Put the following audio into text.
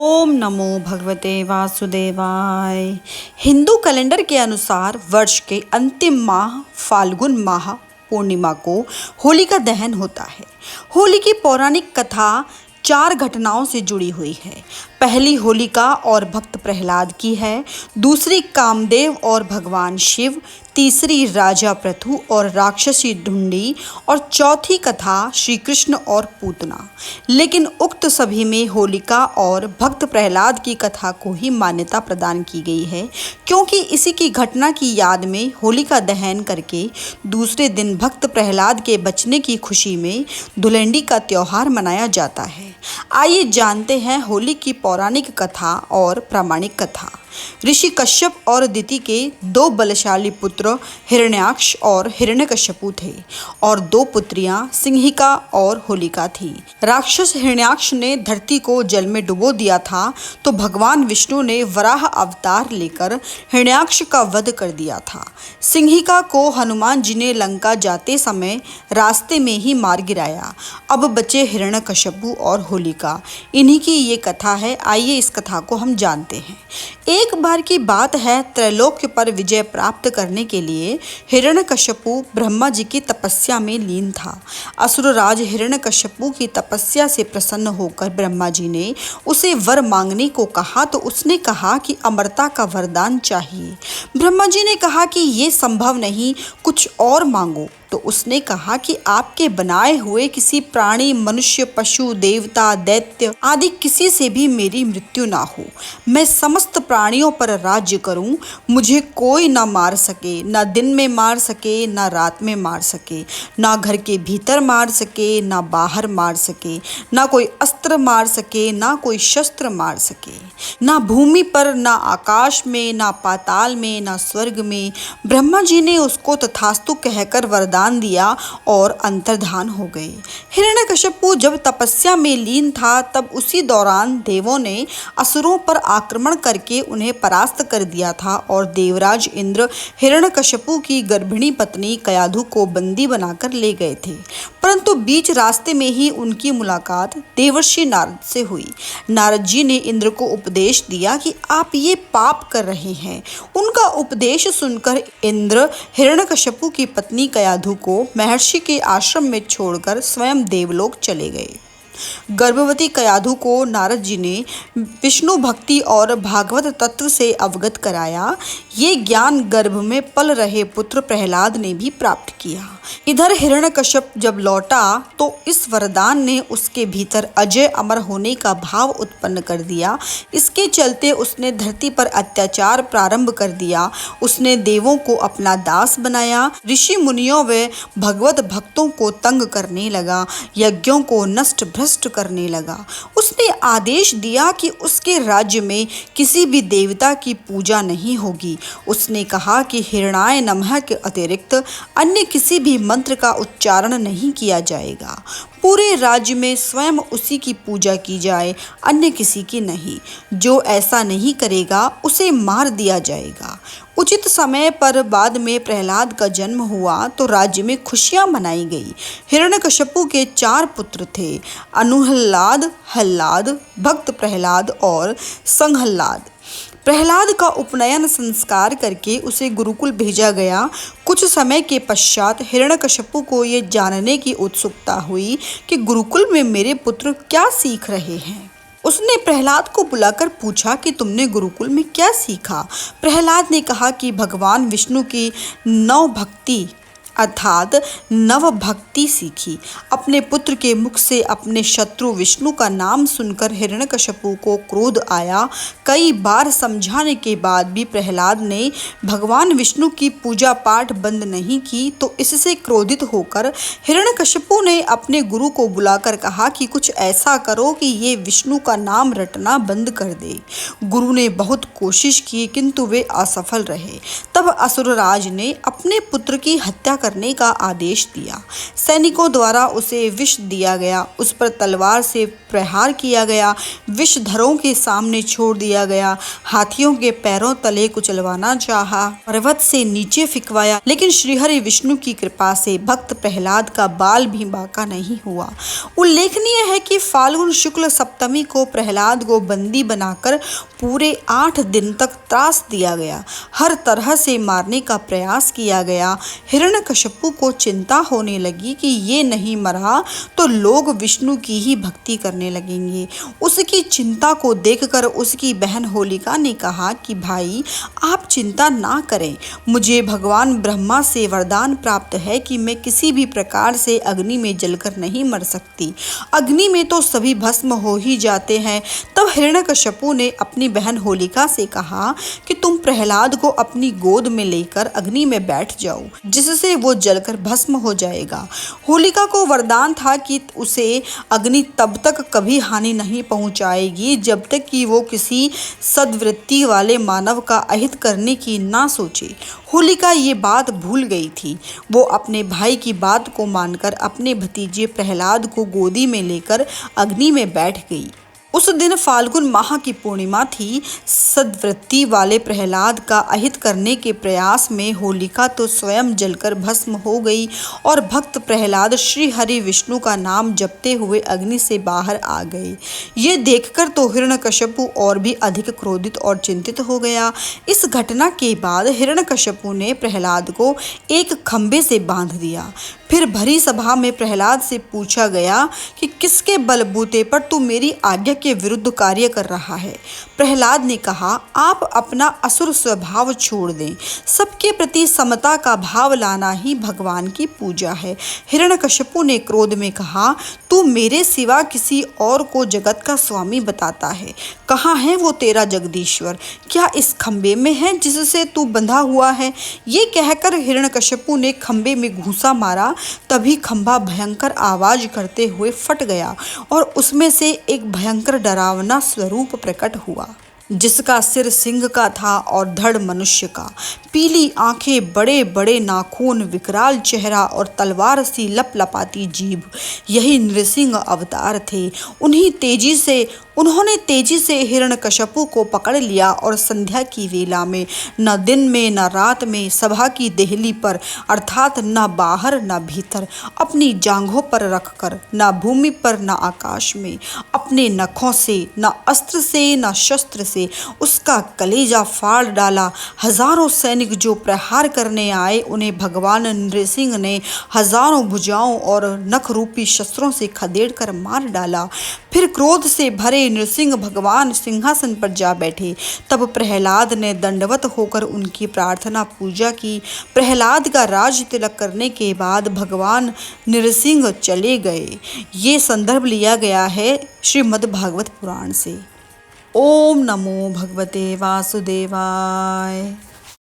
ओम नमो भगवते वासुदेवाय। हिंदू कैलेंडर के अनुसार वर्ष के अंतिम माह फाल्गुन माह पूर्णिमा को होलिका दहन होता है। होली की पौराणिक कथा 4 घटनाओं से जुड़ी हुई है। पहली होलिका और भक्त प्रहलाद की है, दूसरी कामदेव और भगवान शिव, तीसरी राजा पृथु और राक्षसी ढूंढी और चौथी कथा श्री कृष्ण और पूतना। लेकिन उक्त सभी में होलिका और भक्त प्रहलाद की कथा को ही मान्यता प्रदान की गई है, क्योंकि इसी की घटना की याद में होलिका दहन करके दूसरे दिन भक्त प्रहलाद के बचने की खुशी में धुलंडी का त्योहार मनाया जाता है। आइए जानते हैं होली की पौराणिक कथा और प्रामाणिक कथा। ऋषि कश्यप और दिति के 2 बलशाली पुत्र हिरण्याक्ष और हिरण्यकश्यपु थे और 2 पुत्रियां सिंहिका और होलिका थी। राक्षस हिरण्याक्ष ने धरती को जल में डुबो दिया था, तो भगवान विष्णु ने वराह अवतार लेकर हिरण्याक्ष का वध कर दिया था। सिंहिका को हनुमान जी ने लंका जाते समय रास्ते में ही मार गिराया। अब बचे हिरण्यकश्यपु और होलिका, इन्हीं की ये कथा है। आइए इस कथा को हम जानते हैं। एक बार की बात है, त्रैलोक्य पर विजय प्राप्त करने के लिए हिरण्यकश्यपु ब्रह्मा जी की तपस्या में लीन था। असुरराज हिरण्यकश्यपु की तपस्या से प्रसन्न होकर ब्रह्मा जी ने उसे वर मांगने को कहा, तो उसने कहा कि अमरता का वरदान चाहिए। ब्रह्मा जी ने कहा कि ये संभव नहीं, कुछ और मांगो। तो उसने कहा कि आपके बनाए हुए किसी प्राणी, मनुष्य, पशु, देवता, दैत्य आदि किसी से भी मेरी मृत्यु ना हो। मैं समस्त प्राणियों पर राज्य करूं, मुझे कोई ना मार सके, ना दिन में मार सके, ना रात में मार सके, ना घर के भीतर मार सके, ना बाहर मार सके, ना कोई अस्त्र मार सके, ना कोई शस्त्र मार सके, ना भूमि पर, ना आकाश में, ना पाताल में, ना स्वर्ग में। ब्रह्मा जी ने उसको तथास्तु कहकर वरदान दिया और अंतर्धान हो गए। हिरण्यकश्यपु जब तपस्या में लीन था, तब उसी दौरान देवों ने असुरों पर आक्रमण करके उन्हें परास्त कर दिया था और देवराज इंद्र हिरण्यकश्यपु की गर्भिणी पत्नी कयाधु को बंदी बनाकर ले गए थे। परंतु बीच रास्ते में ही उनकी मुलाकात देवर्षि नारद से हुई। नारद जी ने इंद्र को उपदेश दिया कि आप ये पाप कर रहे हैं। उनका उपदेश सुनकर इंद्र हिरण्यकश्यपु की पत्नी कयाधु को महर्षि के आश्रम में छोड़कर स्वयं देवलोक चले गए। गर्भवती कयाधु को नारद जी ने विष्णु भक्ति और भागवत तत्व से अवगत कराया। ये ज्ञान गर्भ में पल रहे पुत्र प्रहलाद ने भी प्राप्त किया। इधर हिरण्यकश्यप जब लौटा तो इस वरदान ने उसके भीतर अजय अमर होने का भाव उत्पन्न कर दिया। इसके चलते उसने धरती पर अत्याचार प्रारंभ कर दिया। उसने देवों को अपना दास बनाया, ऋषि मुनियों व भगवत भक्तों को तंग करने लगा, यज्ञों को नष्ट भ्रष्ट करने लगा। उसने आदेश दिया कि उसके राज्य में किसी भी देवता की पूजा नहीं होगी। उसने कहा कि हिरणाय नमः के अतिरिक्त अन्य किसी भी मंत्र का उच्चारण नहीं किया जाएगा। पूरे राज्य में स्वयं उसी की पूजा की जाए, अन्य किसी की नहीं। जो ऐसा नहीं करेगा उसे मार दिया जाएगा। उचित समय पर बाद में प्रहलाद का जन्म हुआ तो राज्य में खुशियां मनाई गई। हिरण्यकश्यपु के 4 पुत्र थे, अनुहल्लाद, हल्लाद, भक्त प्रहलाद और संहल्लाद। प्रहलाद का उपनयन संस्कार करके उसे गुरुकुल भेजा गया। कुछ समय के पश्चात हिरण्यकश्यपु को ये जानने की उत्सुकता हुई कि गुरुकुल में मेरे पुत्र क्या सीख रहे हैं। उसने प्रहलाद को बुलाकर पूछा कि तुमने गुरुकुल में क्या सीखा। प्रहलाद ने कहा कि भगवान विष्णु की नव भक्ति अर्थात नव भक्ति सीखी। अपने पुत्र के मुख से अपने शत्रु विष्णु का नाम सुनकर हिरण्यकश्यपु को क्रोध आया। कई बार समझाने के बाद भी प्रहलाद ने भगवान विष्णु की पूजा पाठ बंद नहीं की, तो इससे क्रोधित होकर हिरण्यकश्यपु ने अपने गुरु को बुलाकर कहा कि कुछ ऐसा करो कि ये विष्णु का नाम रटना बंद कर दे। गुरु ने बहुत कोशिश की, किंतु वे असफल रहे। तब असुरराज ने अपने पुत्र की हत्या करने का आदेश दिया। सैनिकों द्वारा उसे विष दिया गया, उस पर तलवार से प्रहार किया गया, विषधरों के सामने छोड़ दिया गया, हाथियों के पैरों तले कुचलवाना चाहा, पर्वत से नीचे फिकवाया, लेकिन श्रीहरि विष्णु की कृपा से भक्त प्रहलाद का बाल भी बांका नहीं हुआ। उल्लेखनीय है कि फाल्गुन शुक्ल सप्तमी को प्रहलाद को बंदी बनाकर पूरे 8 दिन तक त्रास दिया गया, हर तरह से मारने का प्रयास किया गया। हिरण्यकशिपु को चिंता होने लगी कि ये नहीं मरा तो लोग विष्णु की ही भक्ति करने लगेंगे। उसकी चिंता को देखकर उसकी बहन होलिका ने कहा कि भाई आप चिंता ना करें, मुझे भगवान ब्रह्मा से वरदान प्राप्त है कि मैं किसी भी प्रकार से अग्नि में जलकर नहीं मर सकती, अग्नि में तो सभी भस्म हो ही जाते हैं। तब हिरण्यकशिपु ने अपनी बहन होलिका से कहा कि तुम प्रहलाद को अपनी गोद में लेकर अग्नि में बैठ जाओ, जिससे वो जलकर भस्म हो जाएगा। होलिका को वरदान था कि उसे अग्नि तब तक कभी हानि नहीं पहुंचाएगी जब तक कि वो किसी सद्वृत्ति वाले मानव का अहित करने की ना सोचे। होलिका ये बात भूल गई थी। वो अपने भाई की बात को मानकर अपने भतीजे प्रहलाद को गोदी में लेकर अग्नि में बैठ गई। उस दिन फाल्गुन माह की पूर्णिमा थी। सद्वृत्ति वाले प्रहलाद का अहित करने के प्रयास में होलिका तो स्वयं जलकर भस्म हो गई और भक्त प्रहलाद श्री हरि विष्णु का नाम जपते हुए अग्नि से बाहर आ गए। ये देखकर तो हिरण्यकशिपु और भी अधिक क्रोधित और चिंतित हो गया। इस घटना के बाद हिरण्यकशिपु ने प्रहलाद को एक खंभे से बांध दिया। फिर भरी सभा में प्रहलाद से पूछा गया कि किसके बलबूते पर तू मेरी आज्ञा के विरुद्ध कार्य कर रहा है। प्रहलाद ने कहा, आप अपना असुर स्वभाव छोड़ दें, सबके प्रति समता का भाव लाना ही भगवान की पूजा है। हिरण्यकशिपु ने क्रोध में कहा, तू मेरे सिवा किसी और को जगत का स्वामी बताता है, कहाँ है वो तेरा जगदीश्वर? क्या इस खंबे में है जिससे तू बंधा हुआ है? ये कहकर हिरण्यकशिपु ने खंबे में घूंसा मारा। तभी खंभा भयंकर आवाज करते हुए फट गया और उसमें से एक भयंकर डरावना स्वरूप प्रकट हुआ, जिसका सिर सिंह का था और धड़ मनुष्य का। पीली आंखें, बड़े बड़े नाखून, विकराल चेहरा और तलवार सी लपलपाती जीभ, यही नृसिंह अवतार थे। उन्होंने तेजी से हिरण्यकशिपु को पकड़ लिया और संध्या की वेला में, न दिन में न रात में, सभा की देहली पर अर्थात न बाहर न भीतर, अपनी जांघों पर रखकर, न भूमि पर न आकाश में, अपने नखों से, न अस्त्र से न शस्त्र से उसका कलेजा फाड़ डाला। हजारों सैनिक जो प्रहार करने आए, उन्हें भगवान नृसिंह ने हजारों भुजाओं और नख रूपी शस्त्रों से खदेड़ कर मार डाला। फिर क्रोध से भरे नृसिंह भगवान सिंहासन पर जा बैठे। तब प्रहलाद ने दंडवत होकर उनकी प्रार्थना पूजा की। प्रहलाद का राज तिलक करने के बाद भगवान नृसिंह चले गए। ये संदर्भ लिया गया है श्रीमद्भागवत पुराण से। ओम नमो भगवते वासुदेवाय।